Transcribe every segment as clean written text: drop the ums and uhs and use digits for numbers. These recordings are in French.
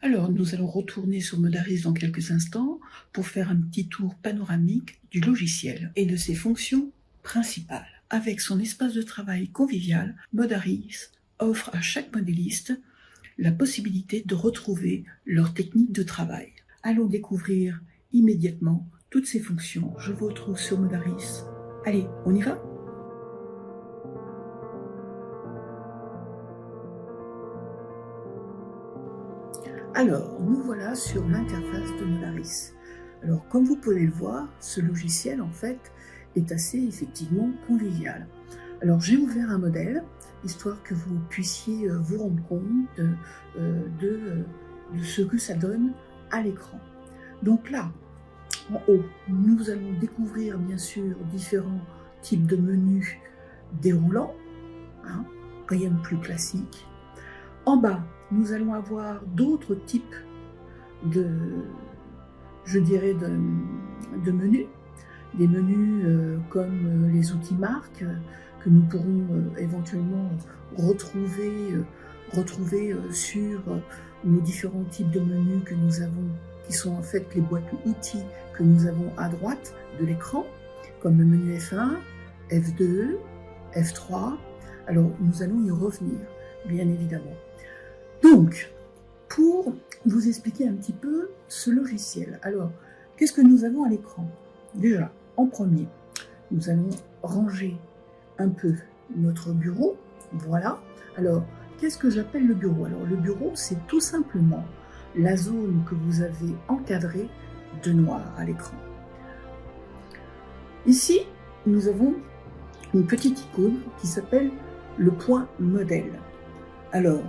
Alors, nous allons retourner sur Modaris dans quelques instants pour faire un petit tour panoramique du logiciel et de ses fonctions principales. Avec son espace de travail convivial, Modaris offre à chaque modéliste la possibilité de retrouver leur technique de travail. Allons découvrir immédiatement toutes ces fonctions. Je vous retrouve sur Modaris. Allez, on y va ? Alors, nous voilà sur l'interface de Modaris. Alors, comme vous pouvez le voir, ce logiciel, en fait, est assez, effectivement, convivial. Alors, j'ai ouvert un modèle, histoire que vous puissiez vous rendre compte de ce que ça donne à l'écran. Donc là, en haut, nous allons découvrir, bien sûr, différents types de menus déroulants, hein, rien de plus classique. En bas, nous allons avoir d'autres types de menus, des menus comme les outils marques que nous pourrons éventuellement retrouver sur nos différents types de menus que nous avons, qui sont en fait les boîtes outils que nous avons à droite de l'écran, comme le menu F1, F2, F3. Alors nous allons y revenir, bien évidemment. Donc, pour vous expliquer un petit peu ce logiciel, alors, qu'est-ce que nous avons à l'écran? Déjà, en premier, nous allons ranger un peu notre bureau, voilà. Alors, qu'est-ce que j'appelle le bureau? Alors, le bureau, c'est tout simplement la zone que vous avez encadrée de noir à l'écran. Ici, nous avons une petite icône qui s'appelle le point modèle. Alors,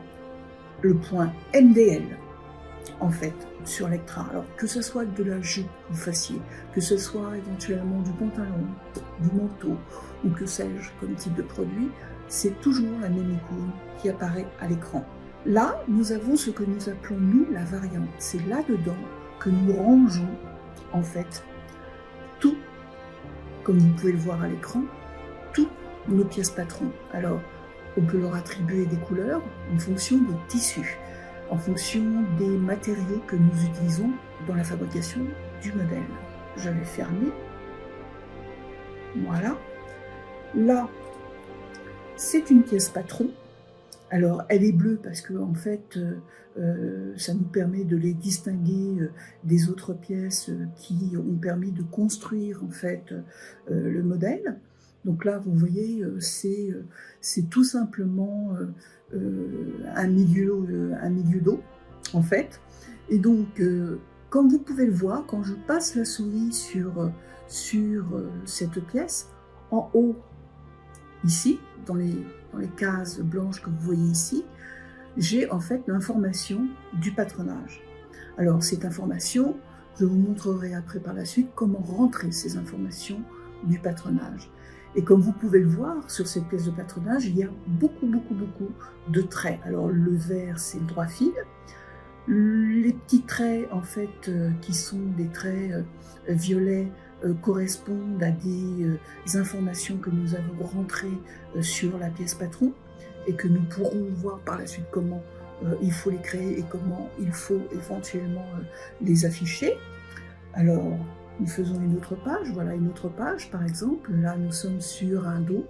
le point MDL, en fait, sur l'écran. Alors, que ce soit de la jupe que vous fassiez, que ce soit éventuellement du pantalon, du manteau, ou que sais-je comme type de produit, c'est toujours la même icône qui apparaît à l'écran. Là, nous avons ce que nous appelons, nous, la variante. C'est là-dedans que nous rangeons, en fait, tout, comme vous pouvez le voir à l'écran, toutes nos pièces patrons. Alors, on peut leur attribuer des couleurs en fonction des tissus, en fonction des matériaux que nous utilisons dans la fabrication du modèle. Je vais fermer. Voilà. Là, c'est une pièce patron. Alors, elle est bleue parce que, en fait, ça nous permet de les distinguer des autres pièces qui ont permis de construire, en fait, le modèle. Donc là, vous voyez, c'est tout simplement un milieu d'eau, en fait. Et donc, comme vous pouvez le voir, quand je passe la souris sur cette pièce, en haut, ici, dans les cases blanches que vous voyez ici, j'ai en fait l'information du patronage. Alors, cette information, je vous montrerai après par la suite comment rentrer ces informations du patronage. Et comme vous pouvez le voir, sur cette pièce de patronage, il y a beaucoup de traits. Alors le vert, c'est le droit fil. Les petits traits, en fait, qui sont des traits violets, correspondent à des informations que nous avons rentrées sur la pièce patron et que nous pourrons voir par la suite comment il faut les créer et comment il faut éventuellement les afficher. Alors, nous faisons une autre page, voilà une autre page par exemple. Là, nous sommes sur un dos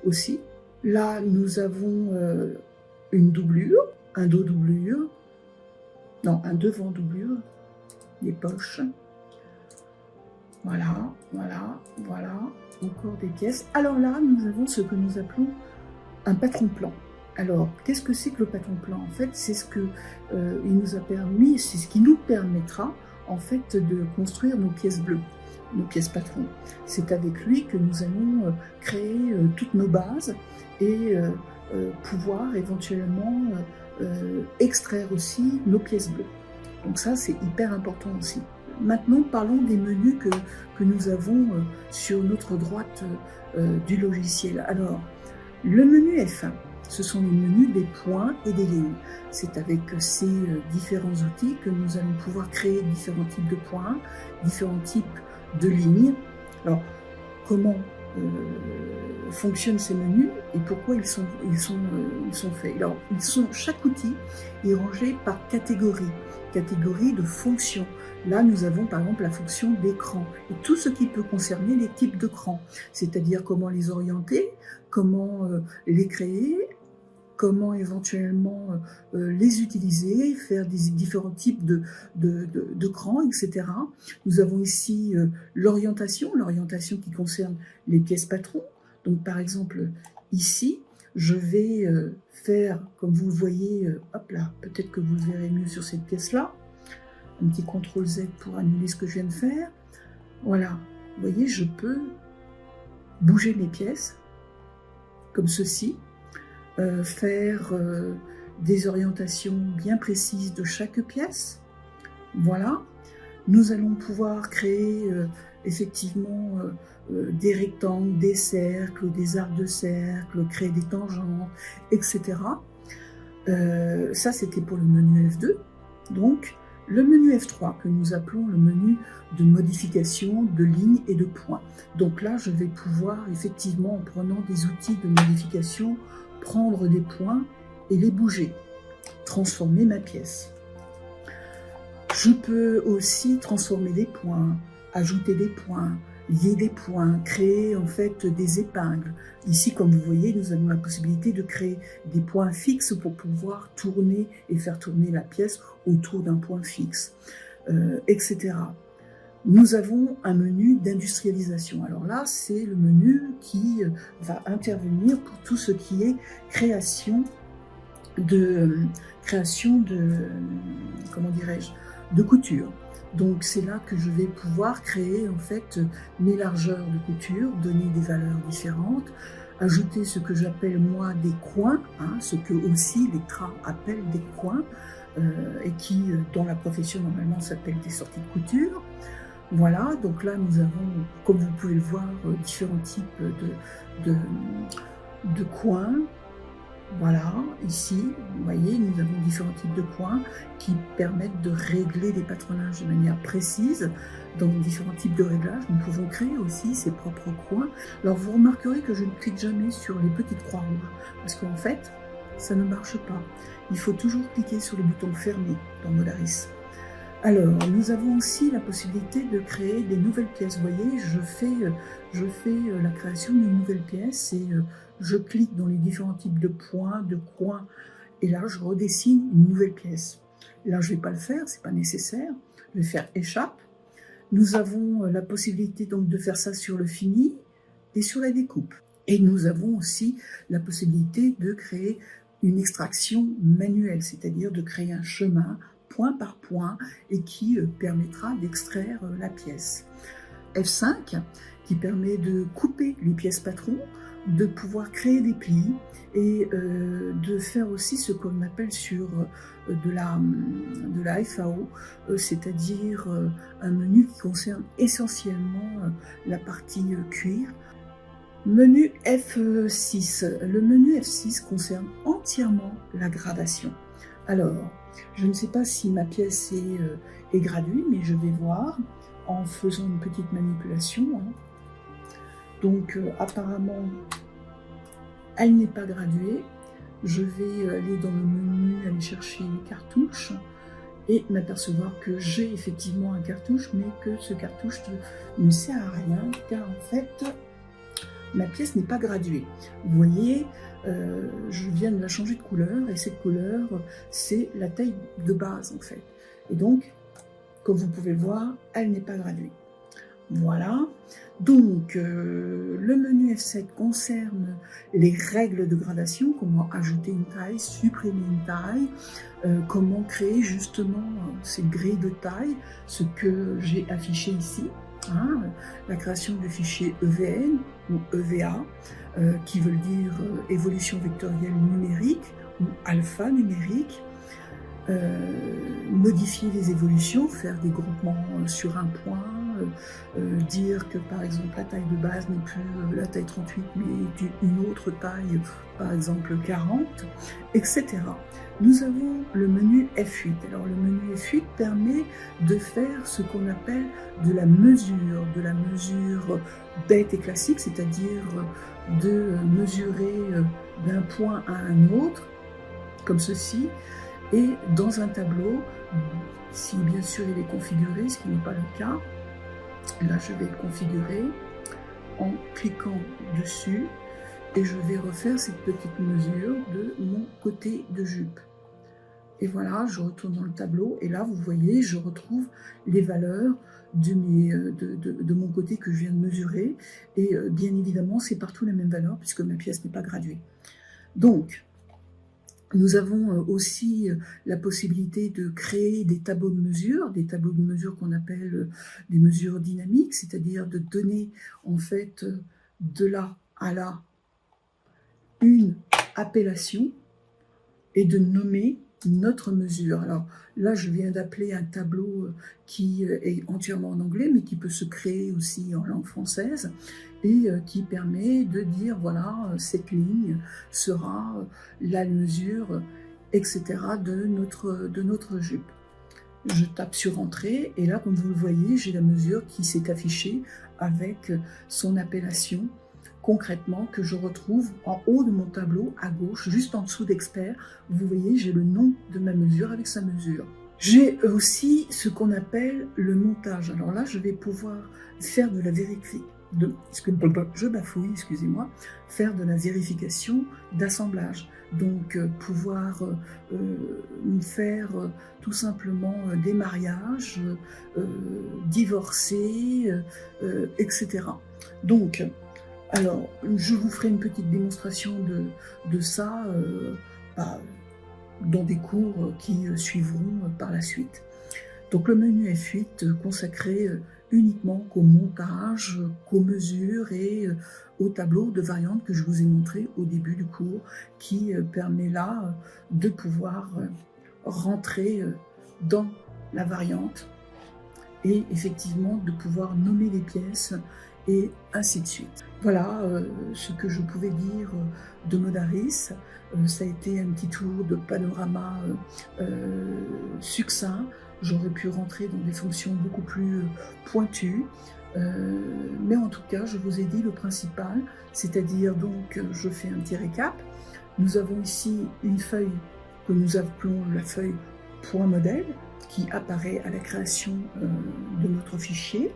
aussi. Là, nous avons une doublure, un dos doublure, non, un devant doublure, les poches. Voilà, encore des pièces. Alors là, nous avons ce que nous appelons un patron plan. Alors, qu'est-ce que c'est que le patron plan? En fait, c'est ce que il nous a permis, c'est ce qui nous permettra en fait de construire nos pièces bleues, nos pièces patrons. C'est avec lui que nous allons créer toutes nos bases et pouvoir éventuellement extraire aussi nos pièces bleues. Donc ça, c'est hyper important aussi. Maintenant, parlons des menus que nous avons sur notre droite du logiciel. Alors, le menu F1, ce sont les menus des points et des lignes. C'est avec ces différents outils que nous allons pouvoir créer différents types de points, différents types de lignes. Alors, comment fonctionnent ces menus et pourquoi ils sont faits? Alors, chaque outil est rangé par catégorie. catégorie de fonctions. Là, nous avons par exemple la fonction d'écran et tout ce qui peut concerner les types d'écran, c'est-à-dire comment les orienter, comment les créer, comment éventuellement les utiliser, faire des différents types d'écrans, etc. Nous avons ici l'orientation qui concerne les pièces patrons. Donc par exemple, ici, je vais faire, comme vous le voyez, hop là, peut-être que vous le verrez mieux sur cette pièce-là, un petit CTRL Z pour annuler ce que je viens de faire. Voilà, vous voyez, je peux bouger mes pièces, comme ceci, faire des orientations bien précises de chaque pièce. Voilà, nous allons pouvoir créer effectivement des rectangles, des cercles, des arcs de cercle, créer des tangentes, etc. Ça, c'était pour le menu F2. Donc, le menu F3, que nous appelons le menu de modification de lignes et de points. Donc là, je vais pouvoir, effectivement, en prenant des outils de modification, prendre des points et les bouger, transformer ma pièce. Je peux aussi transformer des points, ajouter des points, lier des points, créer en fait des épingles. Ici, comme vous voyez, nous avons la possibilité de créer des points fixes pour pouvoir tourner et faire tourner la pièce autour d'un point fixe, etc. Nous avons un menu d'industrialisation. Alors là, c'est le menu qui va intervenir pour tout ce qui est création de comment dirais-je, de couture. Donc c'est là que je vais pouvoir créer en fait mes largeurs de couture, donner des valeurs différentes, ajouter ce que j'appelle moi des coins, hein, ce que aussi les TRA appellent des coins, et qui dans la profession normalement s'appellent des sorties de couture. Voilà, donc là nous avons, comme vous pouvez le voir, différents types de coins. Voilà, ici, vous voyez, nous avons différents types de coins qui permettent de régler les patronages de manière précise. Dans différents types de réglages, nous pouvons créer aussi ses propres coins. Alors vous remarquerez que je ne clique jamais sur les petites croix rouges, parce qu'en fait, ça ne marche pas. Il faut toujours cliquer sur le bouton fermé dans Modaris. Alors, nous avons aussi la possibilité de créer des nouvelles pièces. Vous voyez, je fais la création d'une nouvelle pièce et je clique dans les différents types de points, de coins, et là, je redessine une nouvelle pièce. Là, je ne vais pas le faire, ce n'est pas nécessaire. Je vais faire échappe. Nous avons la possibilité donc de faire ça sur le fini et sur la découpe. Et nous avons aussi la possibilité de créer une extraction manuelle, c'est-à-dire de créer un chemin point par point et qui permettra d'extraire la pièce. F5 qui permet de couper les pièces patrons, de pouvoir créer des plis et de faire aussi ce qu'on appelle sur de la FAO, c'est-à-dire un menu qui concerne essentiellement la partie cuir. Menu F6. Le menu F6 concerne entièrement la gradation. Alors, je ne sais pas si ma pièce est graduée, mais je vais voir en faisant une petite manipulation. Hein. Donc, apparemment, elle n'est pas graduée. Je vais aller dans le menu, aller chercher une cartouche et m'apercevoir que j'ai effectivement un cartouche, mais que ce cartouche ne sert à rien, car en fait, ma pièce n'est pas graduée. Vous voyez, je viens de la changer de couleur et cette couleur, c'est la taille de base en fait. Et donc, comme vous pouvez le voir, elle n'est pas graduée. Voilà. Donc, le menu F7 concerne les règles de gradation, comment ajouter une taille, supprimer une taille, comment créer justement cette grille de taille, ce que j'ai affiché ici. Hein, la création de fichiers EVN ou EVA, qui veulent dire évolution vectorielle numérique ou alphanumérique, modifier les évolutions, faire des groupements sur un point, dire que par exemple la taille de base n'est plus la taille 38 mais une autre taille, par exemple 40, etc. Nous avons le menu F8. Alors le menu F8 permet de faire ce qu'on appelle de la mesure bête et classique, c'est-à-dire de mesurer d'un point à un autre, comme ceci, et dans un tableau, Si bien sûr il est configuré, ce qui n'est pas le cas. Là, je vais le configurer en cliquant dessus et je vais refaire cette petite mesure de mon côté de jupe. Et voilà, je retourne dans le tableau et là, vous voyez, je retrouve les valeurs de mon côté que je viens de mesurer. Et bien évidemment, c'est partout les mêmes valeurs puisque ma pièce n'est pas graduée. Donc, nous avons aussi la possibilité de créer des tableaux de mesure qu'on appelle des mesures dynamiques, c'est-à-dire de donner en fait de là à là une appellation et de nommer notre mesure. Alors là, je viens d'appeler un tableau qui est entièrement en anglais, mais qui peut se créer aussi en langue française et qui permet de dire, voilà, cette ligne sera la mesure, etc. de notre jupe. Je tape sur Entrée et là, comme vous le voyez, j'ai la mesure qui s'est affichée avec son appellation concrètement que je retrouve en haut de mon tableau à gauche, juste en dessous d'Expert. Vous voyez, j'ai le nom de ma mesure avec sa mesure. J'ai aussi ce qu'on appelle le montage. Alors là, je vais pouvoir faire de la faire de la vérification d'assemblage. Donc pouvoir faire tout simplement des mariages, divorcer, etc. Donc, alors, je vous ferai une petite démonstration de ça dans des cours qui suivront par la suite. Donc le menu F8 consacré uniquement qu'au montage, qu'aux mesures et au tableau de variantes que je vous ai montré au début du cours, qui permet là de pouvoir rentrer dans la variante et effectivement de pouvoir nommer les pièces et ainsi de suite. Voilà ce que je pouvais dire de Modaris. Ça a été un petit tour de panorama succinct. J'aurais pu rentrer dans des fonctions beaucoup plus pointues. Mais en tout cas, je vous ai dit le principal, c'est-à-dire donc, je fais un petit récap. Nous avons ici une feuille que nous appelons la feuille point modèle, qui apparaît à la création de notre fichier.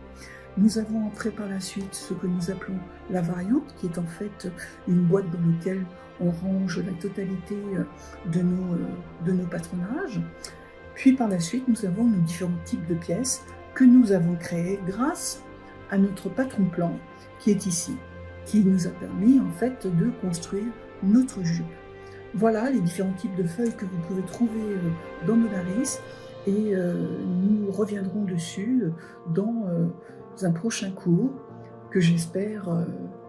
Nous avons entré par la suite ce que nous appelons la variante, qui est en fait une boîte dans laquelle on range la totalité de nos patronages. Puis par la suite, nous avons nos différents types de pièces que nous avons créées grâce à notre patron plan qui est ici, qui nous a permis en fait de construire notre jupe. Voilà les différents types de feuilles que vous pouvez trouver dans Modaris et nous reviendrons dessus dans un prochain cours que j'espère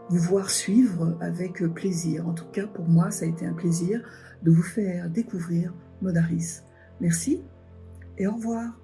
vous voir suivre avec plaisir. En tout cas, pour moi, ça a été un plaisir de vous faire découvrir Modaris. Merci et au revoir.